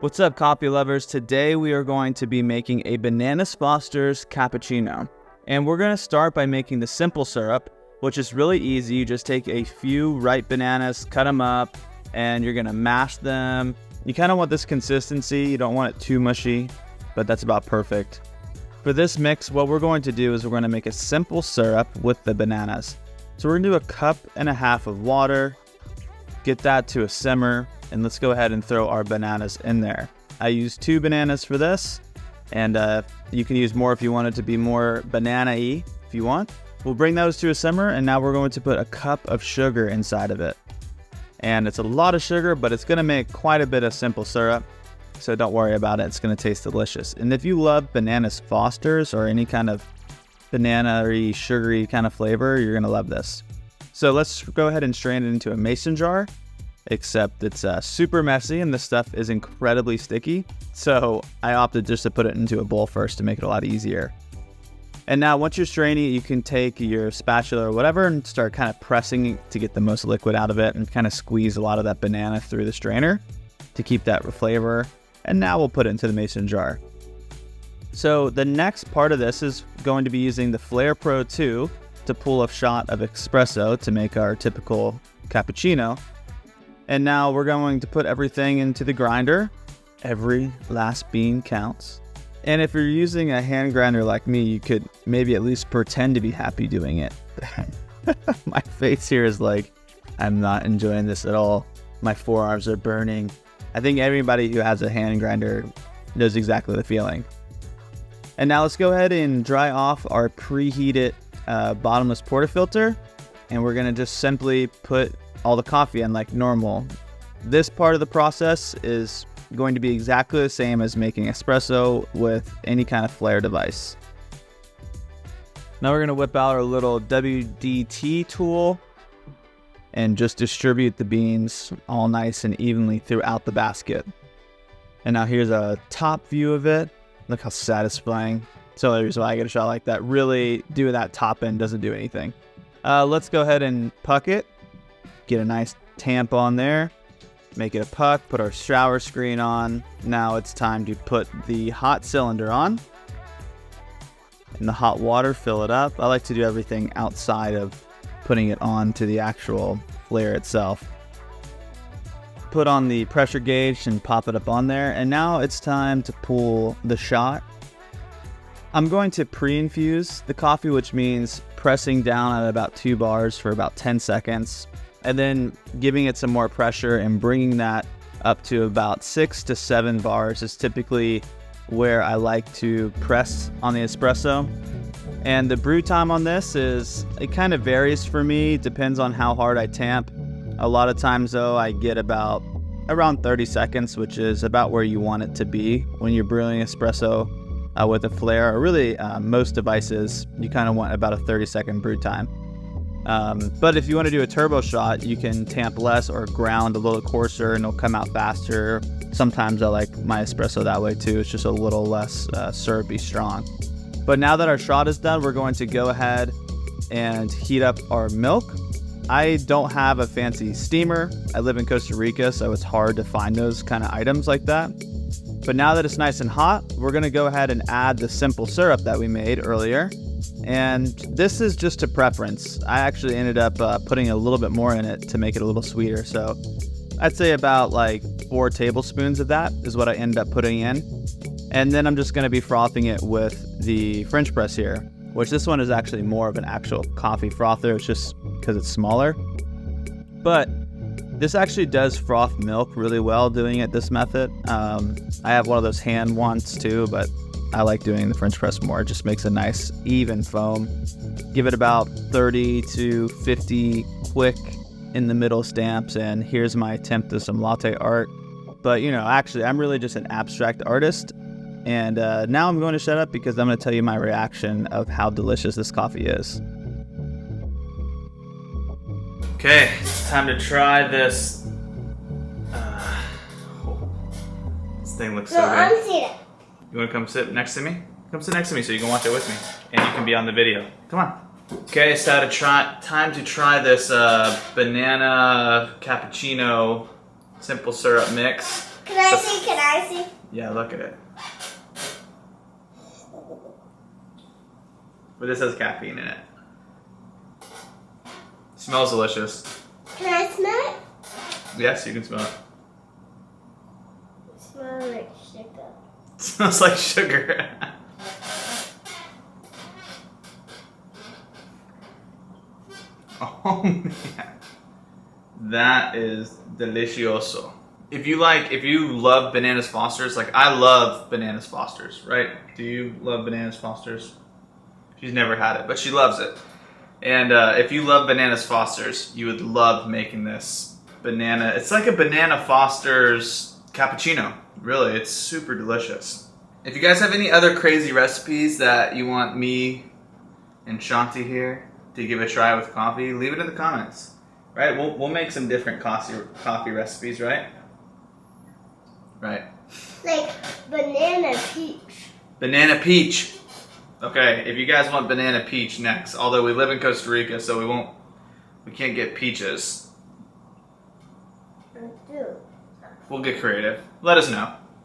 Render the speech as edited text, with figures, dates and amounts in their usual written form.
What's up, coffee lovers? Today we are going to be making a Bananas Foster's cappuccino. And we're going to start by making the simple syrup, which is really easy. You just take a few ripe bananas, cut them up, and you're going to mash them. You kind of want this consistency. You don't want it too mushy, but that's about perfect. For this mix, what we're going to do is we're going to make a simple syrup with the bananas. So we're going to do 1.5 cups of water, get that to a simmer, and let's go ahead and throw our bananas in there. I used 2 bananas for this, and you can use more if you want it to be more banana-y if you want. We'll bring those to a simmer, and now we're going to put 1 cup of sugar inside of it. And it's a lot of sugar, but it's gonna make quite a bit of simple syrup, so don't worry about it, it's gonna taste delicious. And if you love Bananas Foster's or any kind of banana-y, sugary kind of flavor, you're gonna love this. So let's go ahead and strain it into a mason jar. Except it's super messy and this stuff is incredibly sticky. So I opted just to put it into a bowl first to make it a lot easier. And now once you're straining it, you can take your spatula or whatever and start kind of pressing to get the most liquid out of it and kind of squeeze a lot of that banana through the strainer to keep that flavor. And now we'll put it into the mason jar. So the next part of this is going to be using the Flair Pro 2 to pull a shot of espresso to make our typical cappuccino. And now we're going to put everything into the grinder. Every last bean counts. And if you're using a hand grinder like me, you could maybe at least pretend to be happy doing it. My face here is like, I'm not enjoying this at all. My forearms are burning. I think everybody who has a hand grinder knows exactly the feeling. And now let's go ahead and dry off our preheated bottomless portafilter. And we're gonna just simply put all the coffee in like normal. This part of the process is going to be exactly the same as making espresso with any kind of Flair device. Now we're gonna whip out our little WDT tool and just distribute the beans all nice and evenly throughout the basket. And now here's a top view of it. Look how satisfying. So there's why I get a shot like that. Really doing that top end doesn't do anything. Let's go ahead and puck it. Get a nice tamp on there, make it a puck, put our shower screen on. Now it's time to put the hot cylinder on. And the hot water, fill it up. I like to do everything outside of putting it on to the actual Flair itself. Put on the pressure gauge and pop it up on there. And now it's time to pull the shot. I'm going to pre-infuse the coffee, which means pressing down at about 2 bars for about 10 seconds. And then giving it some more pressure and bringing that up to about 6 to 7 bars is typically where I like to press on the espresso. And the brew time on this it kind of varies for me, depends on how hard I tamp. A lot of times though, I get about around 30 seconds, which is about where you want it to be when you're brewing espresso with a Flair, or really most devices, you kind of want about a 30-second brew time. But if you want to do a turbo shot, you can tamp less or ground a little coarser and it'll come out faster. Sometimes I like my espresso that way too. It's just a little less syrupy strong. But now that our shot is done, we're going to go ahead and heat up our milk. I don't have a fancy steamer. I live in Costa Rica, so it's hard to find those kind of items like that. But now that it's nice and hot, we're going to go ahead and add the simple syrup that we made earlier. And this is just a preference. I actually ended up putting a little bit more in it to make it a little sweeter. So I'd say about like 4 tablespoons of that is what I ended up putting in. And then I'm just going to be frothing it with the French press here, which this one is actually more of an actual coffee frother. It's just because it's smaller. But this actually does froth milk really well doing it this method. I have one of those hand ones too, but I like doing the French press more. It just makes a nice even foam. Give it about 30 to 50 quick in the middle stamps, and here's my attempt at some latte art. But you know, actually I'm really just an abstract artist. And now I'm going to shut up because I'm going to tell you my reaction of how delicious this coffee is. Okay, it's time to try this. This thing looks so good. I'm seated. You want to come sit next to me? Come sit next to me so you can watch it with me. And you can be on the video. Come on. Okay, so time to try this banana cappuccino simple syrup mix. Can I see? Can I see? Yeah, look at it. But this has caffeine in it. Smells delicious. Can I smell it? Yes, you can smell it. It smells like sugar. It smells like sugar. Oh man. That is delicioso. If you love Bananas Fosters, like I love Bananas Fosters, right? Do you love Bananas Fosters? She's never had it, but she loves it. And if you love Bananas Fosters, you would love making this banana. It's like a Banana Foster's cappuccino. Really, it's super delicious. If you guys have any other crazy recipes that you want me and Shanti here to give a try with coffee, leave it in the comments. Right? We'll make some different coffee recipes, right? Right. Like banana peach. Banana peach. Okay, if you guys want banana peach next, although we live in Costa Rica, so we can't get peaches. I do. We'll get creative. Let us know.